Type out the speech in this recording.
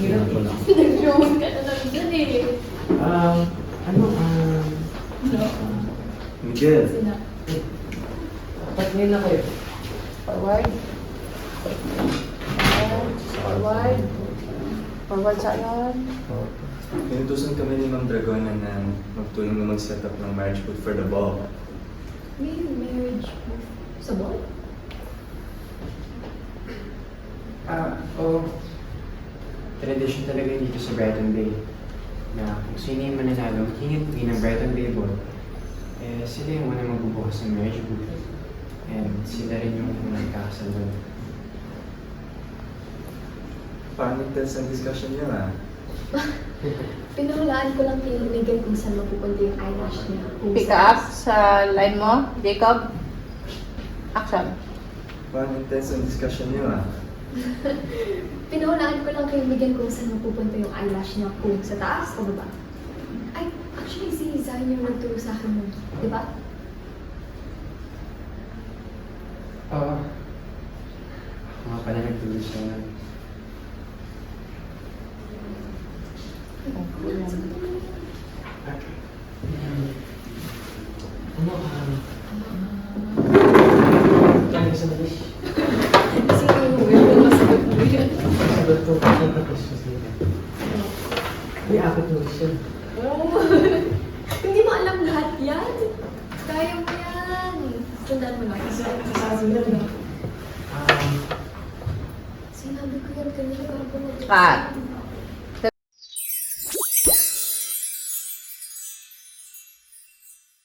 Hirap ko lang. Nag-joke ka na lang dyan eh. Ano, Miguel. Sina? ba't ngayon na kayo? Forward. Forward. Forward sa yan. Pinutusan kami ni Ma'am Dragona na magtulong na mag-set up ng marriage booth for the ball. May marriage mo sa ball? Oo. Tradition talaga dito sa Brighton Bay na kung sino yung mananalo, hingit ng Brighton Bay Ball, eh sila yung unang magbubukas ng marriage booth. And sila rin yung unang kakasal doon. Paano intense ang discussion niyo Pinuhulaan ko lang kay Miguel kung saan mapupunta yung eyelash niya. Kung Pick saan- up sa line mo, Jacob. Action. Paano intense ang discussion niyo Pinuhulaan ko lang kay Miguel kung saan mapupunta yung eyelash niya. Kung sa taas o baba. Ay, actually si Zayn yung nagturo sa akin nun. Di ba? Oo. Ako nga pala nagturo siya na. Kaya sa balis. Kasi yung weird na masagot mo yun. Sagot ko kasi tapos nila. May apat mo siya. Oh. Hindi mo alam lahat yan. Kaya mo yan. Tandaan mo lang. Sasabi na. Sinabi ko yan kanina bago mag- Cut.